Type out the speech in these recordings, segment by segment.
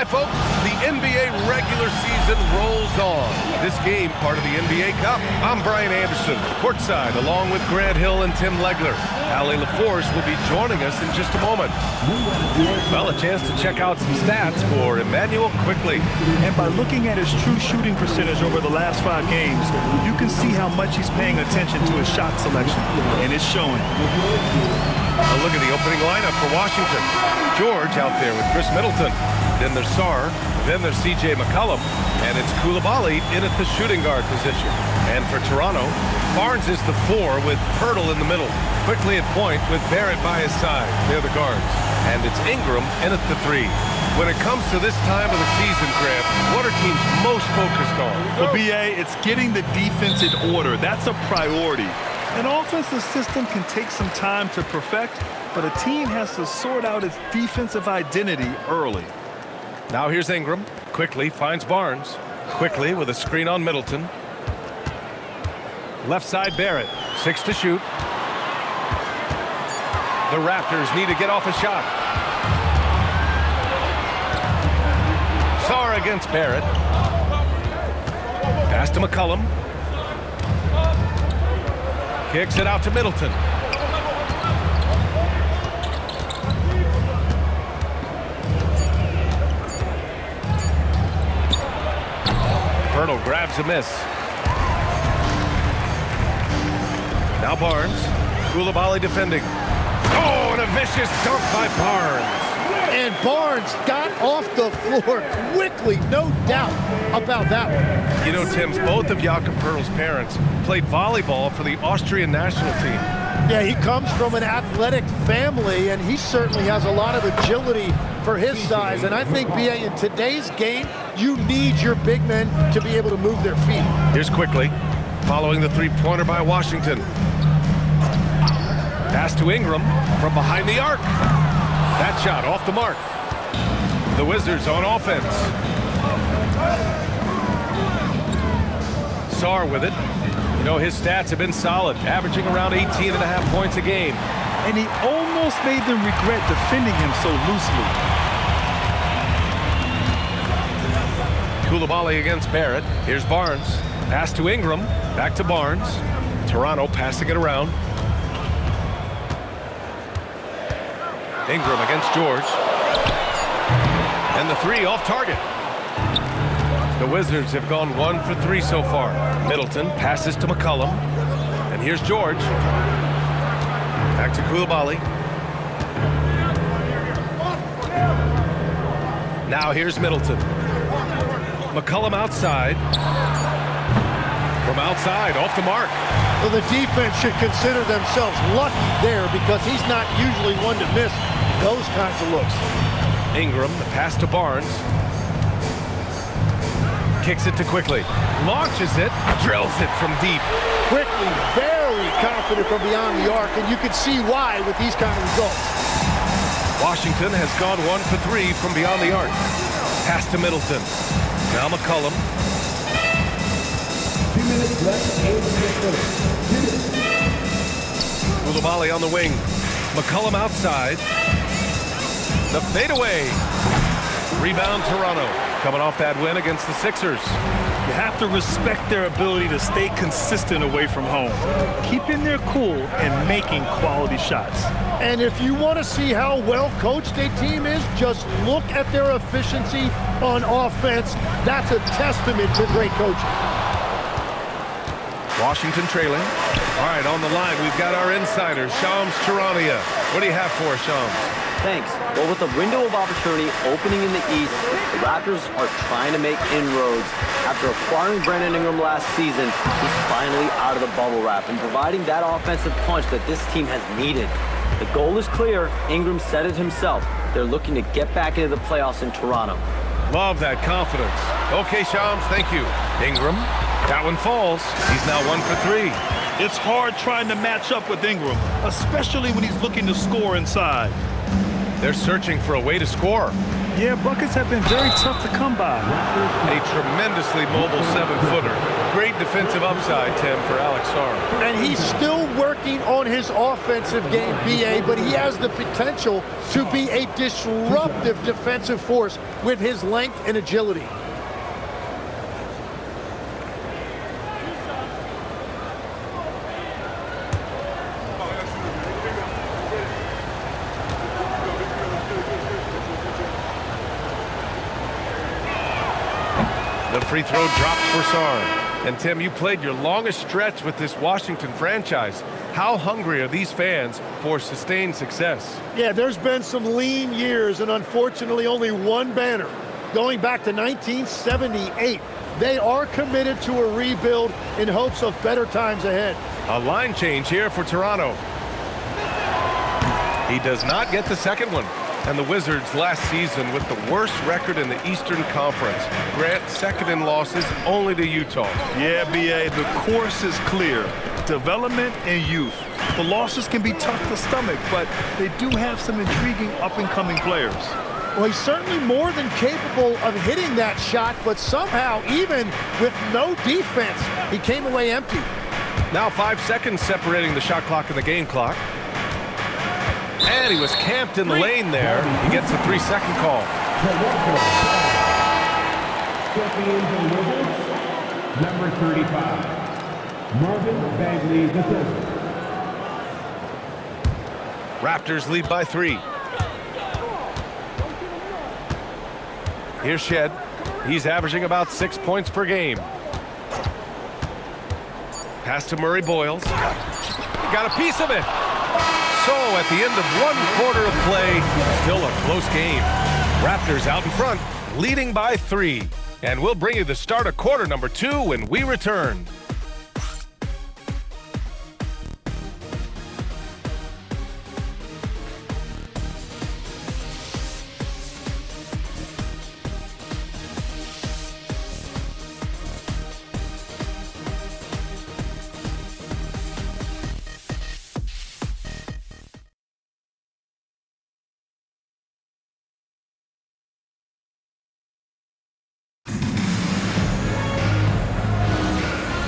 Hi, folks. The NBA regular season rolls on. This game, part of the NBA Cup. I'm Brian Anderson, courtside, along with Grant Hill and Tim Legler. Allie LaForce will be joining us in just a moment. Well, a chance to check out some stats for Emmanuel quickly. And by looking at his true shooting percentage over the last 5 games, you can see how much he's paying attention to his shot selection, and it's showing. A look at the opening lineup for Washington. George out there with Chris Middleton. Then there's Sarr. Then there's C.J. McCollum. And it's Coulibaly in at the shooting guard position. And for Toronto, Barnes is the 4 with Pirtle in the middle. Quickly at point with Barrett by his side. They're the guards. And it's Ingram in at the 3. When it comes to this time of the season, Grant, what are teams most focused on? Well, B.A., it's getting the defense in order. That's a priority. An offensive system can take some time to perfect, but a team has to sort out its defensive identity early. Now here's Ingram. Quickly finds Barnes. Quickly with a screen on Middleton. Left side Barrett. 6 to shoot. The Raptors need to get off a shot. Sarr against Barrett. Pass to McCollum. Kicks it out to Middleton. Pirtle grabs a miss. Now Barnes. Coulibaly defending. Oh, and a vicious dunk by Barnes. And Barnes got off the floor quickly, no doubt about that one. You know, Tim, both of Jakob Pirtle's parents played volleyball for the Austrian national team. Yeah, he comes from an athletic family, and he certainly has a lot of agility for his size. And I think, B.A., in today's game, you need your big men to be able to move their feet. Here's Quickly, following the three-pointer by Washington. Pass to Ingram from behind the arc. That shot off the mark. The Wizards on offense. Sarr with it. You know, his stats have been solid, averaging around 18.5 points a game. And he almost made them regret defending him so loosely. Coulibaly against Barrett. Here's Barnes. Pass to Ingram. Back to Barnes. Toronto passing it around. Ingram against George. And the 3 off target. The Wizards have gone 1 for 3 so far. Middleton passes to McCollum. And here's George. Back to Coulibaly. Now here's Middleton. McCollum outside. From outside, off the mark. Well, the defense should consider themselves lucky there because he's not usually one to miss those kinds of looks. Ingram, the pass to Barnes. Kicks it to Quickly. Launches it, drills it from deep. Quickly, very confident from beyond the arc, and you can see why with these kind of results. Washington has gone 1 for 3 from beyond the arc. Pass to Middleton. Now McCollum. 2 minutes left. Coulibaly on the wing. McCollum outside. The fadeaway. Rebound Toronto. Coming off that win against the Sixers. You have to respect their ability to stay consistent away from home, keeping their cool and making quality shots. And if you want to see how well coached a team is, just look at their efficiency on offense. That's a testament to great coaching. Washington trailing. All right, on the line, we've got our insider, Shams Charania. What do you have for us, Shams? Thanks. Well, with a window of opportunity opening in the East, the Raptors are trying to make inroads. After acquiring Brandon Ingram last season, he's finally out of the bubble wrap and providing that offensive punch that this team has needed. The goal is clear. Ingram said it himself. They're looking to get back into the playoffs in Toronto. Love that confidence. Okay, Shams, thank you. Ingram, that one falls. He's now 1 for 3. It's hard trying to match up with Ingram, especially when he's looking to score inside. They're searching for a way to score. Yeah, buckets have been very tough to come by. A tremendously mobile 7-footer. great defensive upside, Tim, for Alex Sarr. And he's still working on his offensive game, B.A., but he has the potential to be a disruptive defensive force with his length and agility. The free throw drops for Sarr. And Tim, you played your longest stretch with this Washington franchise. How hungry are these fans for sustained success? Yeah, there's been some lean years and unfortunately only one banner. Going back to 1978, they are committed to a rebuild in hopes of better times ahead. A line change here for Toronto. He does not get the second one. And the Wizards last season with the worst record in the Eastern Conference. Grant, second in losses only to Utah. Yeah, B.A., the course is clear. Development and youth. The losses can be tough to stomach, but they do have some intriguing up-and-coming players. Well, he's certainly more than capable of hitting that shot, but somehow, even with no defense, he came away empty. Now 5 seconds separating the shot clock and the game clock. And he was camped in the lane there. He gets a 3-second call. Number 35, Marvin Bagley III. Raptors lead by 3. Here's Shed. He's averaging about 6 points per game. Pass to Murray Boyles. Got a piece of it. So at the end of 1 quarter of play, still a close game. Raptors out in front, leading by 3. And we'll bring you the start of quarter number 2 when we return.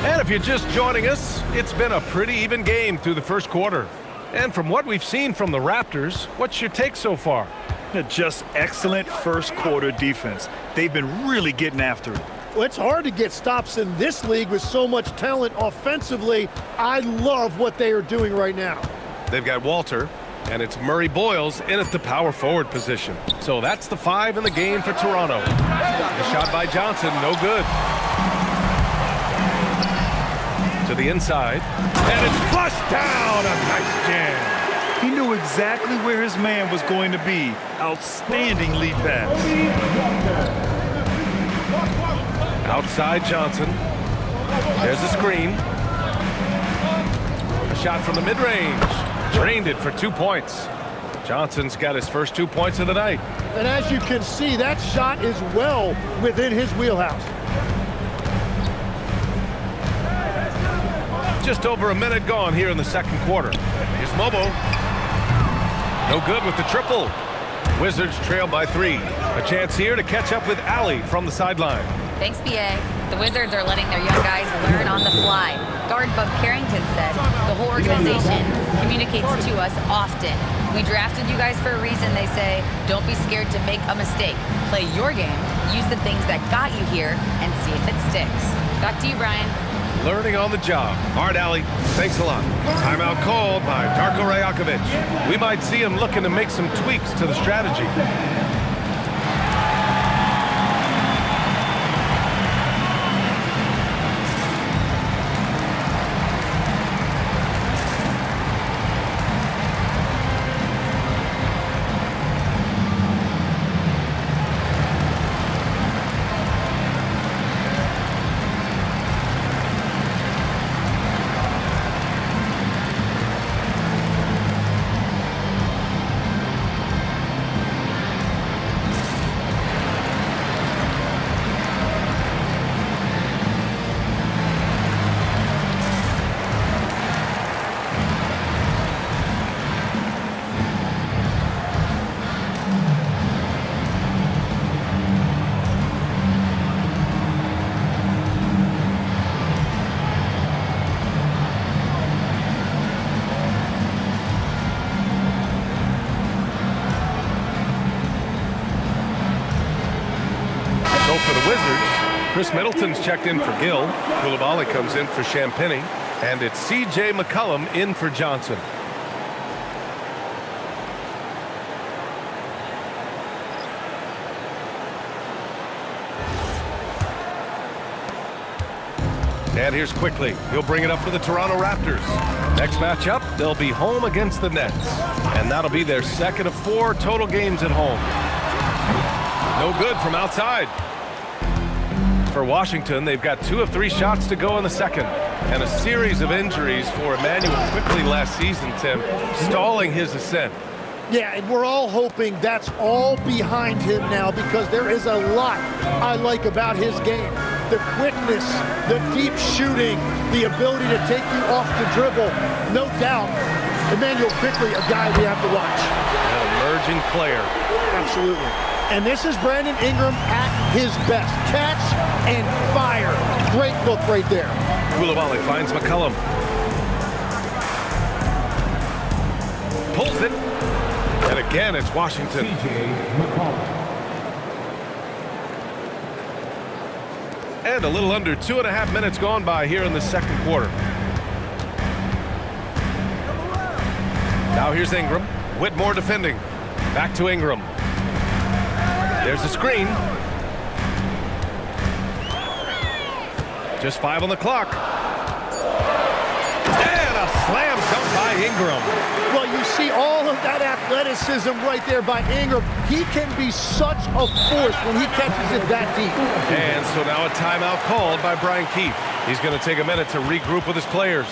And if you're just joining us, it's been a pretty even game through the first quarter. And from what we've seen from the Raptors, what's your take so far? Just excellent first quarter defense. They've been really getting after it. Well, it's hard to get stops in this league with so much talent offensively. I love what they are doing right now. They've got Walter, and it's Murray Boyles in at the power forward position. So that's the 5 in the game for Toronto. The shot by Johnson, no good. To the inside, and it's flushed down. A nice jam. He knew exactly where his man was going to be. Outstanding lead pass. Outside Johnson. There's a screen. A shot from the mid-range. Drained it for 2 points. Johnson's got his first 2 points of the night. And as you can see, that shot is well within his wheelhouse. Just over a minute gone here in the second quarter. Here's Mobo. No good with the triple. Wizards trail by 3. A chance here to catch up with Allie from the sideline. Thanks, BA. The Wizards are letting their young guys learn on the fly. Guard Bub Carrington said, the whole organization communicates to us often. We drafted you guys for a reason, they say. Don't be scared to make a mistake. Play your game, use the things that got you here, and see if it sticks. Back to you, Brian. Learning on the job. All right, Allie, thanks a lot. Timeout called by Darko Rajakovic. We might see him looking to make some tweaks to the strategy. Chris Middleton's checked in for Gill. Koulibaly comes in for Champagny. And it's C.J. McCollum in for Johnson. And here's Quickly. He'll bring it up for the Toronto Raptors. Next matchup, they'll be home against the Nets. And that'll be their second of 4 total games at home. No good from outside. For Washington, they've got 2 of 3 shots to go in the second. And a series of injuries for Emmanuel Quickly last season, Tim, stalling his ascent. Yeah, and we're all hoping that's all behind him now because there is a lot I like about his game. The quickness, the deep shooting, the ability to take you off the dribble. No doubt, Emmanuel Quickly, a guy we have to watch. An emerging player. Absolutely. And this is Brandon Ingram at his best. Catch and fire. Great look right there. Koulibaly finds McCollum. Pulls it. And again, it's Washington. C.J. McCollum. And a little under 2.5 minutes gone by here in the second quarter. Now here's Ingram. Whitmore defending. Back to Ingram. There's a screen. Just 5 on the clock. And a slam dunk by Ingram. Well, you see all of that athleticism right there by Ingram. He can be such a force when he catches it that deep. And so now a timeout called by Brian Keefe. He's going to take a minute to regroup with his players.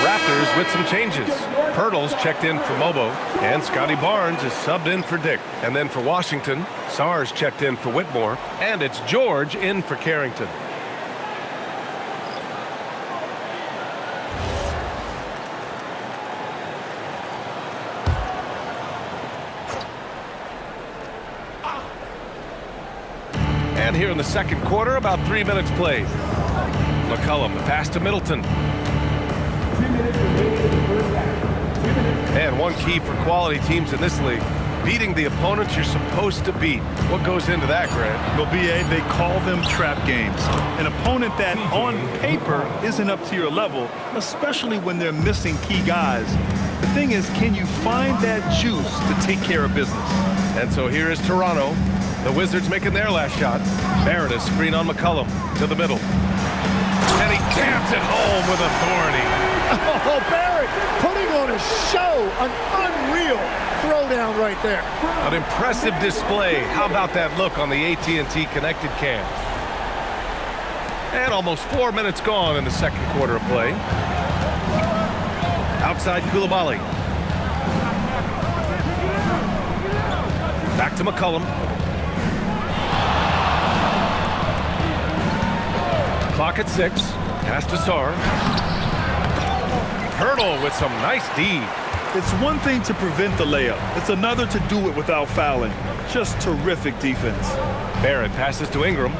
Raptors with some changes. Pirtle's checked in for Mobo, and Scotty Barnes is subbed in for Dick. And then for Washington, Sarr's checked in for Whitmore, and it's George in for Carrington. And here in the second quarter, about 3 minutes played. McCollum, the pass to Middleton. 2 minutes remaining in the first half. 2 minutes. And one key for quality teams in this league, beating the opponents you're supposed to beat. What goes into that, Grant? Well, BA, they call them trap games. An opponent that on paper isn't up to your level, especially when they're missing key guys. The thing is, can you find that juice to take care of business? And so here is Toronto. The Wizards making their last shot. Barrett is screen on McCollum to the middle. And he jams it home with authority. Oh, Barrett putting on a show, an unreal throwdown right there. An impressive display. How about that look on the AT&T connected cam? And almost 4 minutes gone in the second quarter of play. Outside Koulibaly. Back to McCollum. Clock at 6. Pass to Sarr. Hurdle with some nice D. It's one thing to prevent the layup. It's another to do it without fouling. Just terrific defense. Barrett passes to Ingram.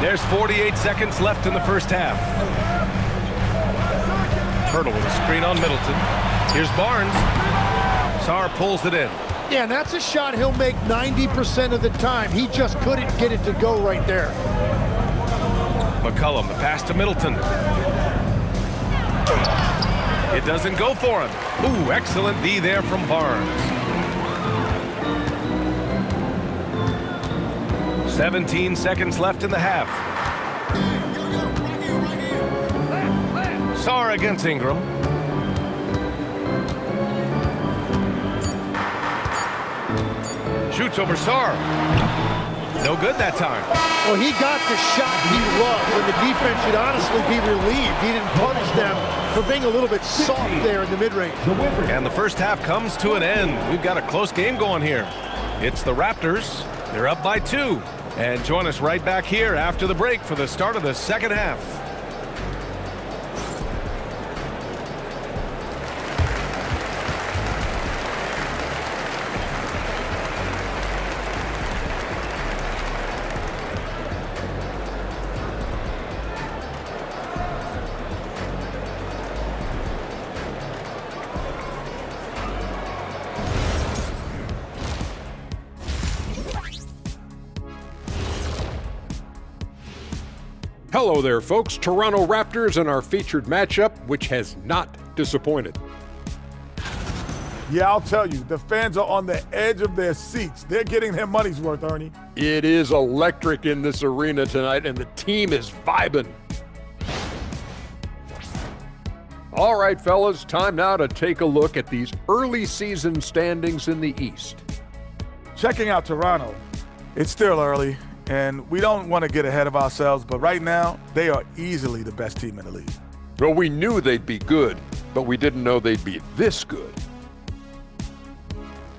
There's 48 seconds left in the first half. Hurdle with a screen on Middleton. Here's Barnes. Sarr pulls it in. Yeah, and that's a shot he'll make 90% of the time. He just couldn't get it to go right there. McCollum, the pass to Middleton. It doesn't go for him. Ooh, excellent D there from Barnes. 17 seconds left in the half. Sarr against Ingram. Shoots over Sarr. No good that time. Well, he got the shot he loved, and the defense should honestly be relieved. He didn't punish them for being a little bit soft there in the mid-range. And the first half comes to an end. We've got a close game going here. It's the Raptors. They're up by 2. And join us right back here after the break for the start of the second half. Hello there, folks. Toronto Raptors and our featured matchup, which has not disappointed. Yeah, I'll tell you, the fans are on the edge of their seats. They're getting their money's worth, Ernie. It is electric in this arena tonight, and the team is vibing. All right, fellas, time now to take a look at these early season standings in the East. Checking out Toronto, it's still early, and we don't want to get ahead of ourselves, but right now, they are easily the best team in the league. Well, we knew they'd be good, but we didn't know they'd be this good.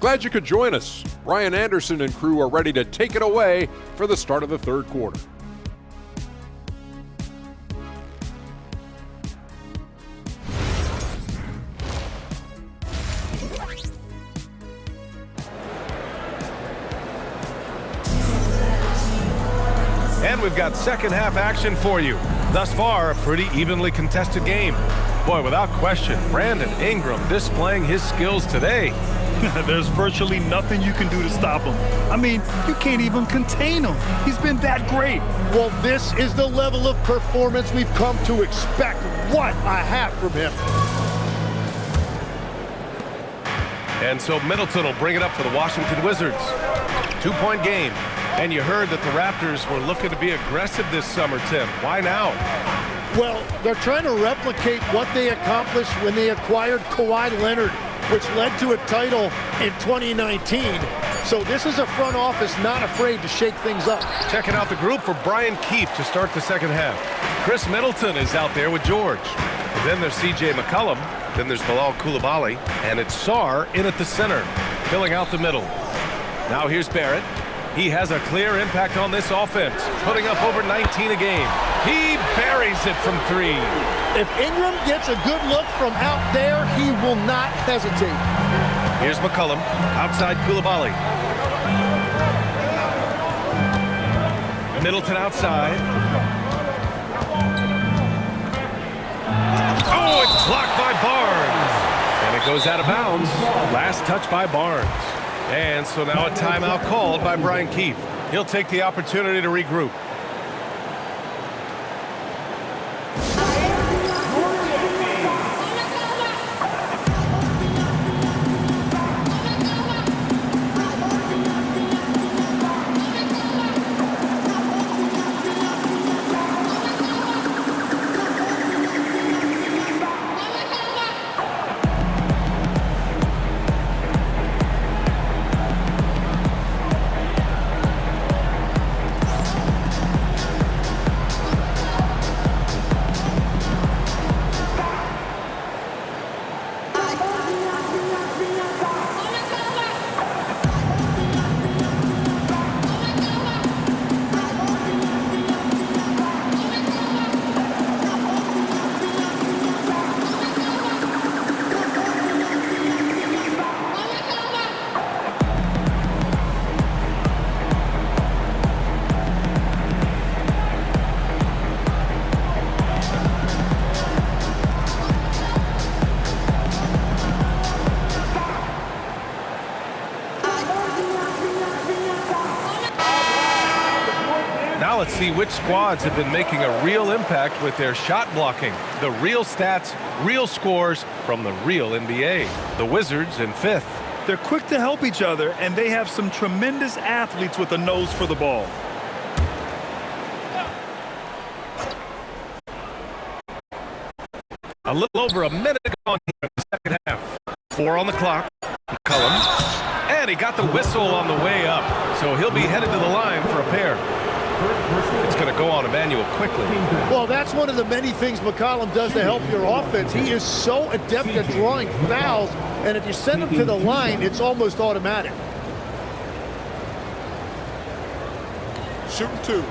Glad you could join us. Ryan Anderson and crew are ready to take it away for the start of the third quarter. And we've got second half action for you. Thus far, a pretty evenly contested game. Boy, without question, Brandon Ingram displaying his skills today. There's virtually nothing you can do to stop him. I mean, you can't even contain him. He's been that great. Well, this is the level of performance we've come to expect. What a half from him. And so Middleton will bring it up for the Washington Wizards. 2-point game. And you heard that the Raptors were looking to be aggressive this summer, Tim. Why now? Well, they're trying to replicate what they accomplished when they acquired Kawhi Leonard, which led to a title in 2019. So this is a front office not afraid to shake things up. Checking out the group for Brian Keefe to start the second half. Chris Middleton is out there with George. Then there's C.J. McCollum. Then there's Bilal Coulibaly. And it's Sarr in at the center, filling out the middle. Now here's Barrett. He has a clear impact on this offense, putting up over 19 a game. He buries it from 3. If Ingram gets a good look from out there, he will not hesitate. Here's McCollum, outside Coulibaly. Middleton outside. Oh, it's blocked by Barnes. And it goes out of bounds. Last touch by Barnes. And so now a timeout called by Brian Keefe. He'll take the opportunity to regroup. let's see which squads have been making a real impact with their shot blocking. The real stats, real scores from the real NBA. The Wizards in 5th. They're quick to help each other, and they have some tremendous athletes with a nose for the ball. A little over a minute gone here in the second half. 4 on the clock. McCollum. And he got the whistle on the way up. So he'll be headed to the line for a pair. It's going to go on Emmanuel quickly. Well, that's one of the many things McCollum does to help your offense. He is so adept at drawing fouls, and if you send him to the line, it's almost automatic. Shooting 2.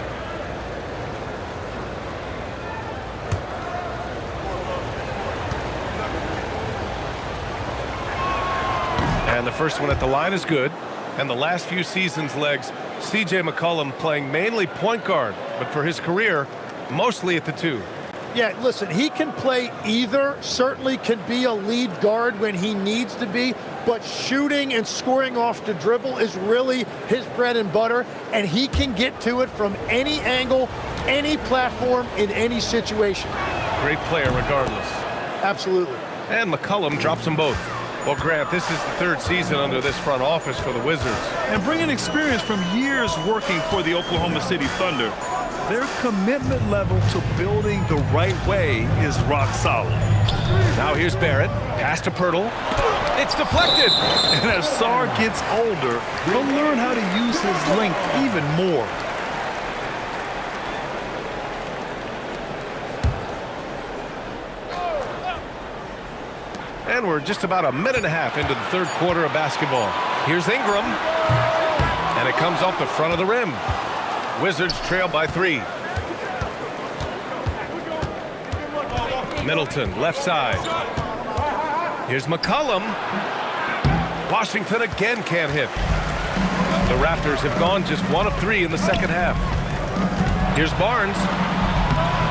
And the first one at the line is good. And the last few seasons' legs, C.J. McCollum playing mainly point guard, but for his career, mostly at the 2. Yeah, listen, he can play either, certainly can be a lead guard when he needs to be, but shooting and scoring off the dribble is really his bread and butter, and he can get to it from any angle, any platform, in any situation. Great player regardless. Absolutely. And McCollum drops them both. Well, Grant, this is the 3rd season under this front office for the Wizards. And bringing experience from years working for the Oklahoma City Thunder, their commitment level to building the right way is rock solid. Now here's Barrett. Pass to Pirtle. It's deflected. And as Sarr gets older, he'll learn how to use his length even more. And we're just about a minute and a half into the 3rd quarter of basketball. Here's Ingram. And it comes off the front of the rim. Wizards trail by 3. Middleton, left side. Here's McCollum. Washington again can't hit. The Raptors have gone just 1 of 3 in the second half. Here's Barnes.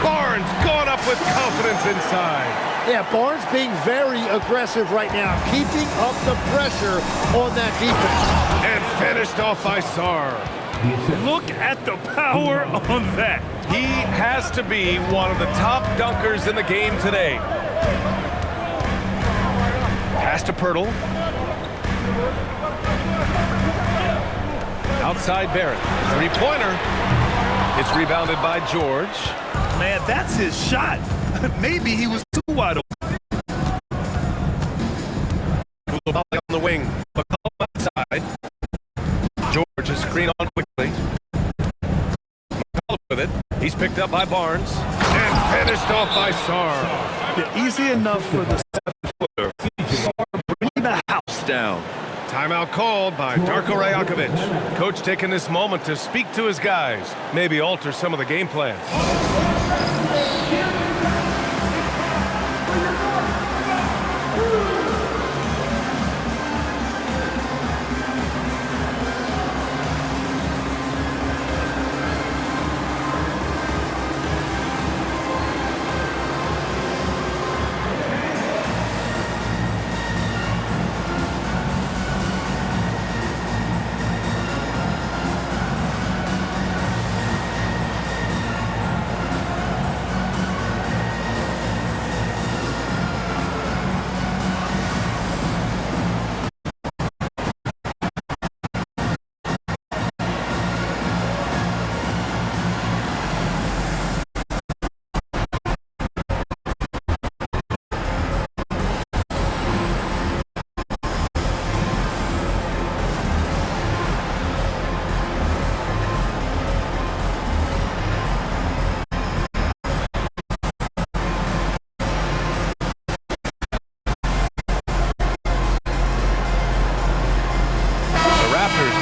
Barnes going up with confidence inside. Yeah, Barnes being very aggressive right now, keeping up the pressure on that defense. And finished off by Sarr. Look at the power on that. He has to be one of the top dunkers in the game today. Pass to Pirtle. Outside Barrett. 3-pointer. It's rebounded by George. Man, that's his shot. Maybe he was too wide open. On the wing. McCollum outside. George is screen on quickly. McCollum with it. He's picked up by Barnes. And finished off by Sarr. Yeah, easy enough for the 7-footer. Sarr bringing the house down. Timeout called by Darko Rajakovic. Coach taking this moment to speak to his guys. Maybe alter some of the game plans.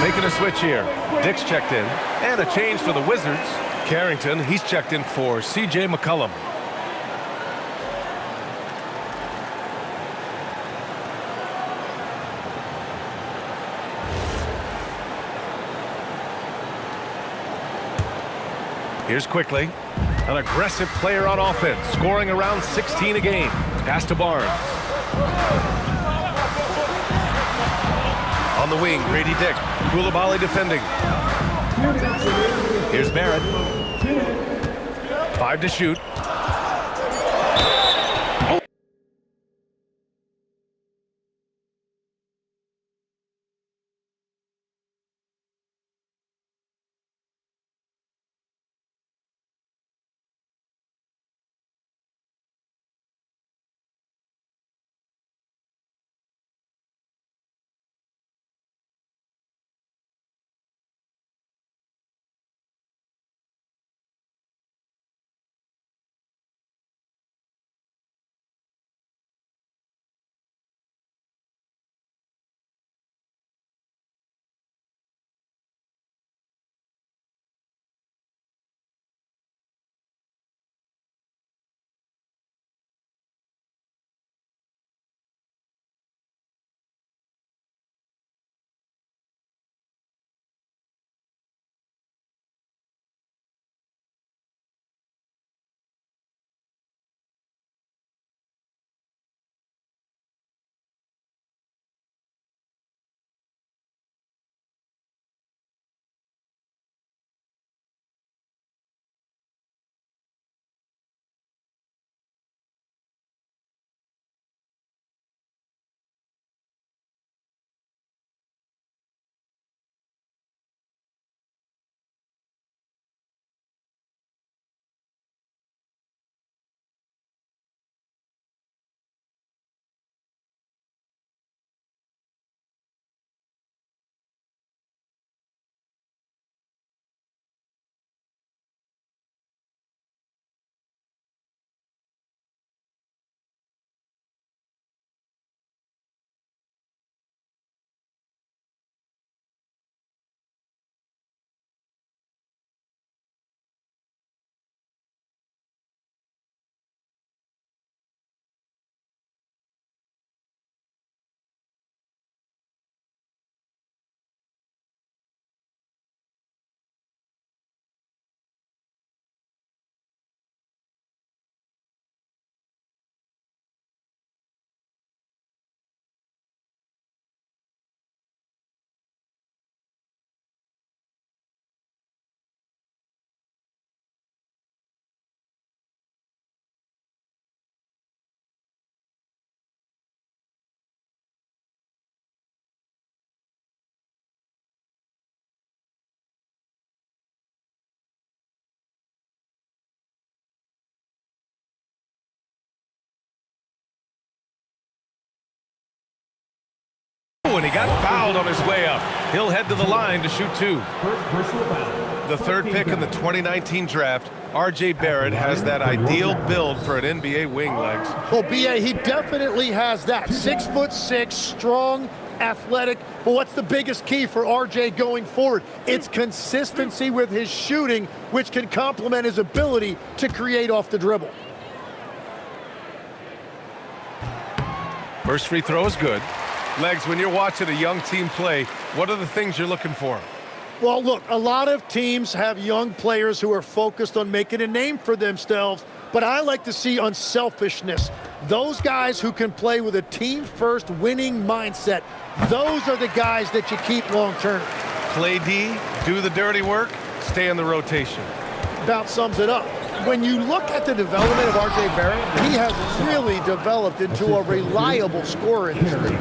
Making a switch here. Dick's checked in. And a change for the Wizards. Carrington, he's checked in for C.J. McCollum. Here's quickly. An aggressive player on offense, scoring around 16 a game. Pass to Barnes. On the wing, Grady Dick. Koulibaly defending. Here's Barrett. 5 to shoot. And he got fouled on his way up. He'll head to the line to shoot 2. The third pick in the 2019 draft, R.J. Barrett has that ideal build for an NBA wing, Legs. Well, B.A., he definitely has that. 6'6", strong, athletic. But what's the biggest key for R.J. going forward? It's consistency with his shooting, which can complement his ability to create off the dribble. First free throw is good. Legs, when you're watching a young team play, what are the things you're looking for? Well, look, a lot of teams have young players who are focused on making a name for themselves, but I like to see unselfishness. Those guys who can play with a team-first winning mindset, those are the guys that you keep long-term. Play D, do the dirty work, stay in the rotation. About sums it up. When you look at the development of R.J. Barrett, he has really developed into a reliable scorer in this league.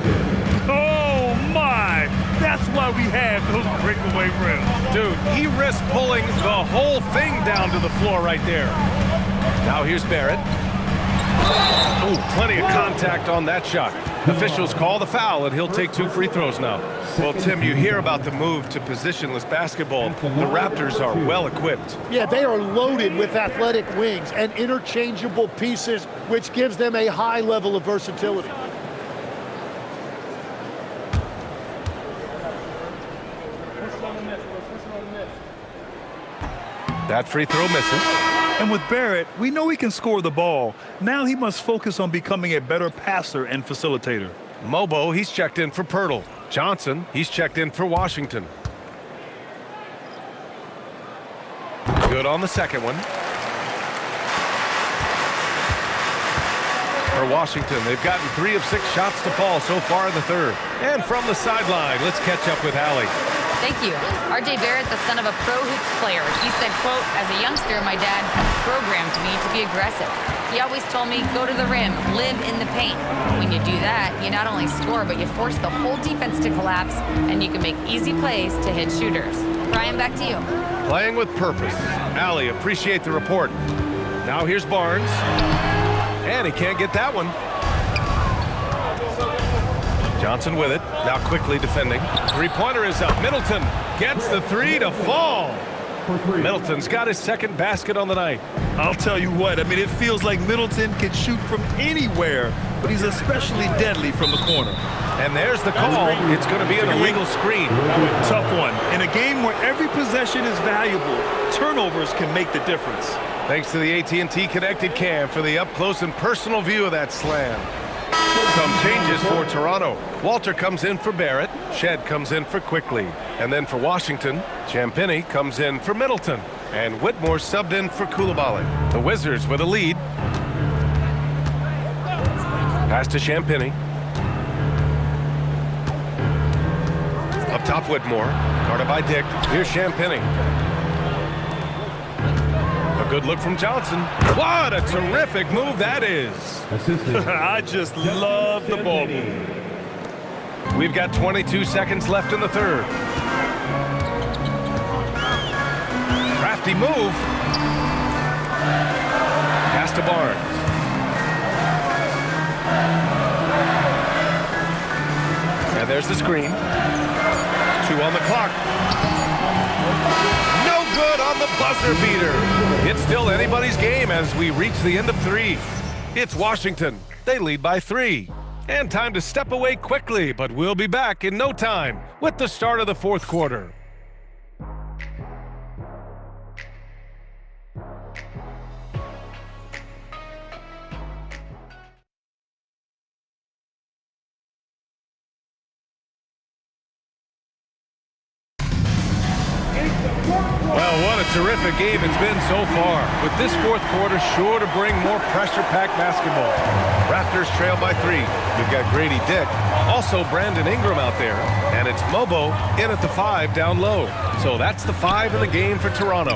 Oh, my! That's why we have those breakaway rims. Dude, he risked pulling the whole thing down to the floor right there. Now here's Barrett. Oh, plenty of contact on that shot. Officials call the foul, and he'll take 2 free throws now. Well, Tim, you hear about the move to positionless basketball. The Raptors are well equipped. Yeah, they are loaded with athletic wings and interchangeable pieces, which gives them a high level of versatility. That free throw misses. And with Barrett, we know he can score the ball. Now he must focus on becoming a better passer and facilitator. Mobo, he's checked in for Pirtle. Johnson, he's checked in for Washington. Good on the second one. For Washington, they've gotten 3 of 6 shots to fall so far in the third. And from the sideline, let's catch up with Hallie. Thank you. RJ Barrett, the son of a pro hoops player. He said, quote, as a youngster, my dad programmed me to be aggressive. He always told me, go to the rim, live in the paint. When you do that, you not only score, but you force the whole defense to collapse, and you can make easy plays to hit shooters. Brian, back to you. Playing with purpose. Allie, appreciate the report. Now here's Barnes. And he can't get that one. Johnson with it. Now quickly defending. Three-pointer is up. Middleton gets the three to fall. Middleton's got his second basket on the night. I'll tell you what, I mean, it feels like Middleton can shoot from anywhere, but he's especially deadly from the corner. And there's the call. It's going to be an illegal screen. Tough one. In a game where every possession is valuable, turnovers can make the difference. Thanks to the AT&T Connected Cam for the up-close and personal view of that slam. Some changes for Toronto. Walter comes in for Barrett. Shed comes in for Quickly. And then for Washington, Champagnie comes in for Middleton. And Whitmore subbed in for Koulibaly. The Wizards with a lead. Pass to Champagnie. Up top, Whitmore. Guarded by Dick. Here's Champagnie. A good look from Johnson. What a terrific move that is. I just love the ball move. We've got 22 seconds left in the third. Crafty move. Pass to Barnes. And there's the screen. 2 on the clock. No good on the buzzer beater. It's still anybody's game as we reach the end of 3. It's Washington. They lead by 3. And time to step away quickly, but we'll be back in no time with the start of the fourth quarter. Well, what a terrific game it's been so far. With this fourth quarter sure to bring more pressure-packed basketball. Raptors trail by 3. We've got Grady Dick, also Brandon Ingram out there, and it's Mobo in at the 5 down low. So that's the 5 in the game for Toronto.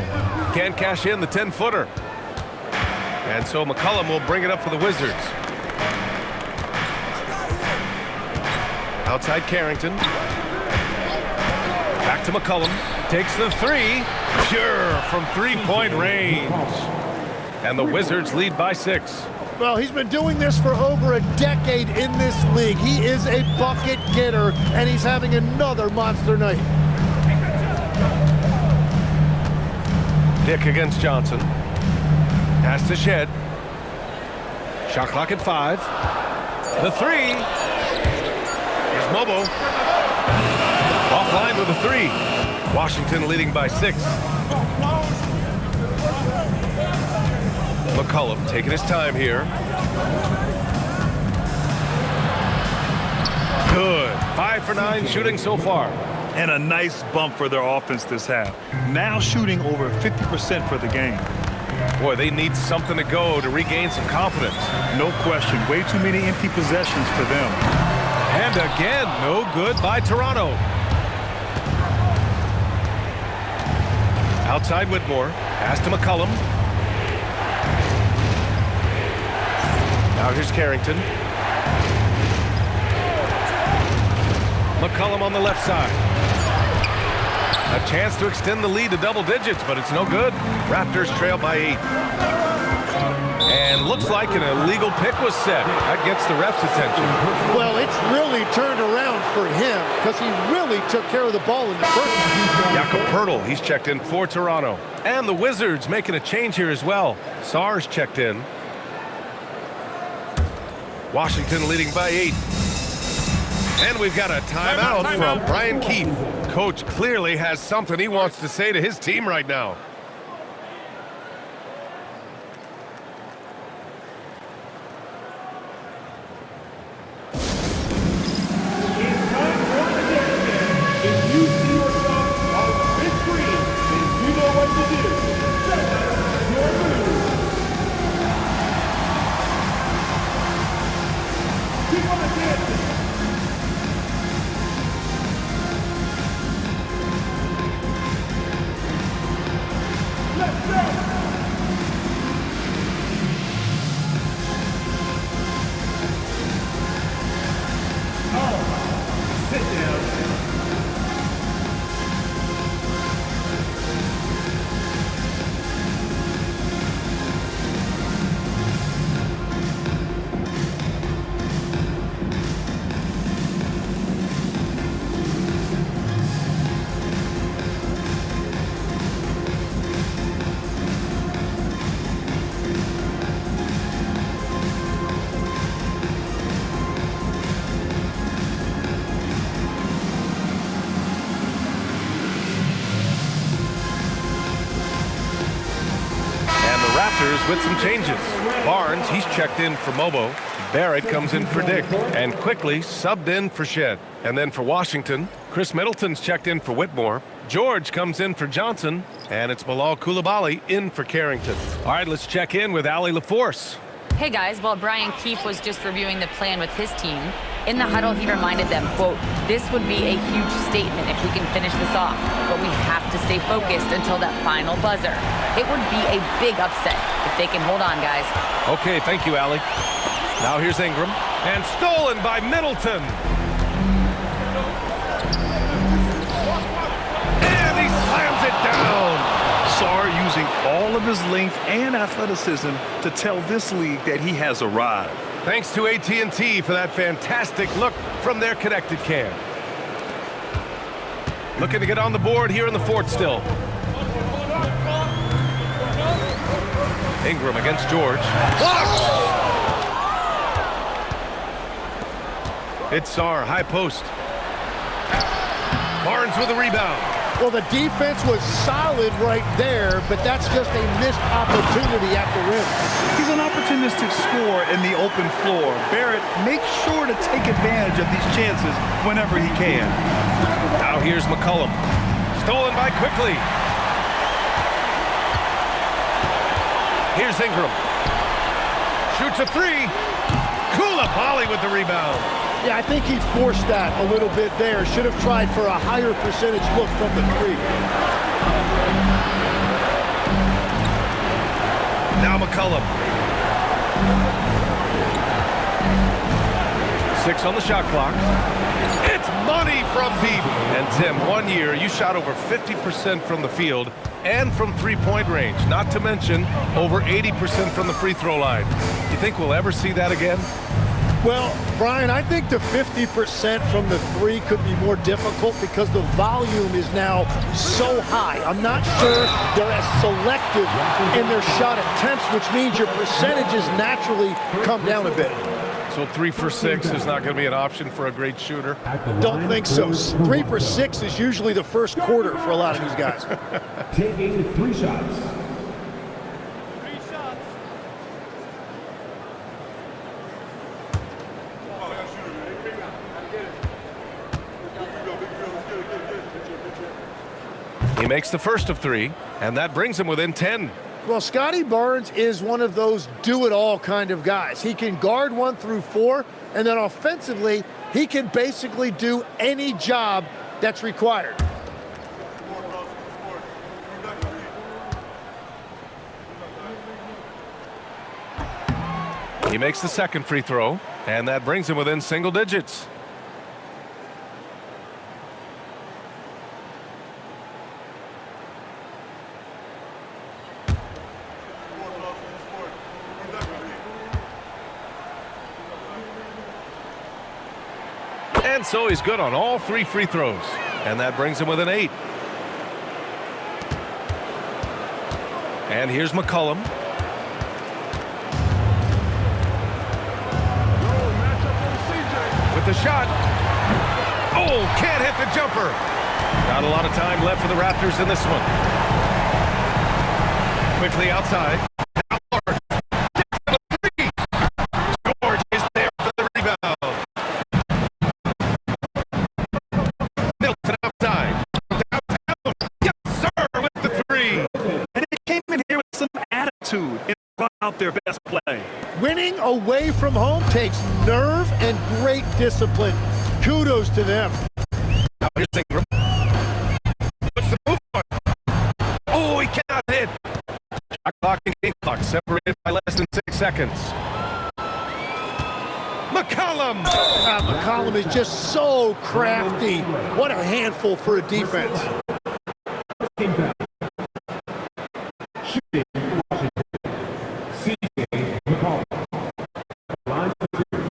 Can't cash in the 10-footer. And so McCollum will bring it up for the Wizards. Outside Carrington. Back to McCollum. Takes the 3. Pure from three-point range. And the Wizards lead by 6. Well, he's been doing this for over a decade in this league. He is a bucket getter, and he's having another monster night. Dick against Johnson. Pass to Shed. Shot clock at 5. The 3. Here's Mobo. Offline with a 3. Washington leading by 6. McCollum taking his time here. Good. 5 for 9 shooting so far. And a nice bump for their offense this half. Now shooting over 50% for the game. Boy, they need something to go to regain some confidence. No question. Way too many empty possessions for them. And again, no good by Toronto. Outside Whitmore. Pass to McCollum. Now here's Carrington. McCollum on the left side. A chance to extend the lead to double digits, but it's no good. Raptors trail by 8. And looks like an illegal pick was set. That gets the ref's attention. Well, it's really turned around for him because he really took care of the ball in the first half. Jakob Poeltl, he's checked in for Toronto. And the Wizards making a change here as well. Sarr's checked in. Washington leading by 8. And we've got a timeout from Brian Keefe. Coach clearly has something he wants to say to his team right now. If you see yourself on the big screen, then you know what to do. Set your move. Keep on dancing. Sit down. Raptors with some changes. Barnes, he's checked in for Mobo. Barrett comes in for Dick. And quickly subbed in for Shed. And then for Washington, Chris Middleton's checked in for Whitmore. George comes in for Johnson. And it's Bilal Coulibaly in for Carrington. All right, let's check in with Allie LaForce. Hey guys, while Brian Keefe was just reviewing the plan with his team, in the huddle he reminded them, quote, "This would be a huge statement if we can finish this off, but we have to stay focused until that final buzzer. It would be a big upset if they can hold on, guys." Okay, thank you, Allie. Now here's Ingram. And stolen by Middleton. And he slams it down. Sarr using all of his length and athleticism to tell this league that he has arrived. Thanks to AT&T for that fantastic look from their connected cam. Looking to get on the board here in the fourth still. Ingram against George. Blocked! It's Sarr, high post. Barnes with a rebound. Well, the defense was solid right there, but that's just a missed opportunity at the rim. He's an opportunistic scorer in the open floor. Barrett makes sure to take advantage of these chances whenever he can. Now here's McCollum. Stolen by Quickly. Here's Ingram. Shoots a three. Coulibaly with the rebound. Yeah, I think he forced that a little bit there. Should have tried for a higher percentage look from the three. Now McCollum. 6 on the shot clock. It's money from deep. And Tim, 1 year, you shot over 50% from the field and from three-point range. Not to mention over 80% from the free throw line. You think we'll ever see that again? Well, Brian, I think the 50% from the three could be more difficult because the volume is now so high. I'm not sure they're as selective in their shot attempts, which means your percentages naturally come down a bit. So 3 for 6 is not going to be an option for a great shooter? Don't think so. 3 for 6 is usually the first quarter for a lot of these guys. Taking 3 shots. He makes the first of 3, and that brings him within 10. Well, Scotty Barnes is one of those do-it-all kind of guys. He can guard 1 through 4, and then offensively, he can basically do any job that's required. He makes the second free throw, and that brings him within single digits. And so he's good on all 3 free throws. And that brings him within 8. And here's McCollum. With the shot. Oh, can't hit the jumper. Not a lot of time left for the Raptors in this one. Quickly outside. George is there for the rebound. Middleton outside. Downtown. Yes, sir, with the 3. And they came in here with some attitude and brought out their best play. Winning away from home takes nerve and great discipline. Kudos to them. Now here's Ingram. Puts the move on. Oh, he cannot hit. Clock and game clock separated by less than 6 seconds. McCollum! McCollum is just so crafty. What a handful for a defense. Team foul. Shooting for Washington. CJ McCollum. Line for 2.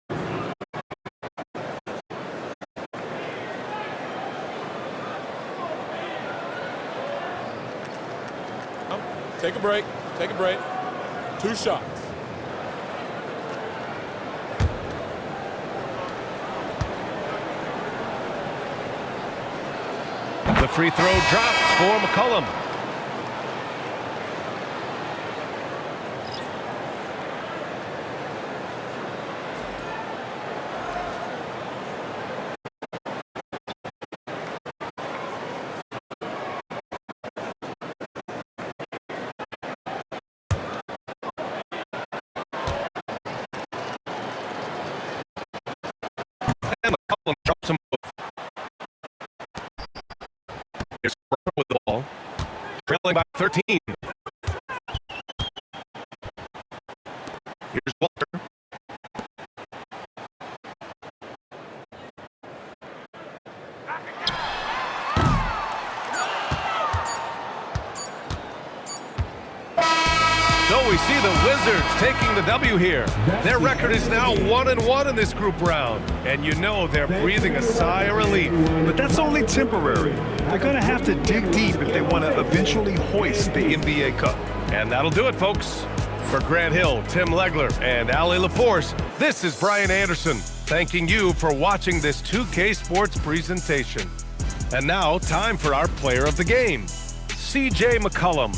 Take a break. Take a break. 2 shots. The free throw drops for McCollum. And McCollum drops them both. Here's Burke with the ball, trailing by 13. Here's Walker. So we see the Wizards taking the W here. Their record is now 1-1 in this group round. And you know they're breathing a sigh of relief. But that's only temporary. They're going to have to dig deep if they want to eventually hoist the NBA Cup. And that'll do it, folks. For Grant Hill, Tim Legler, and Allie LaForce, this is Brian Anderson, thanking you for watching this 2K Sports presentation. And now, time for our player of the game, CJ McCollum.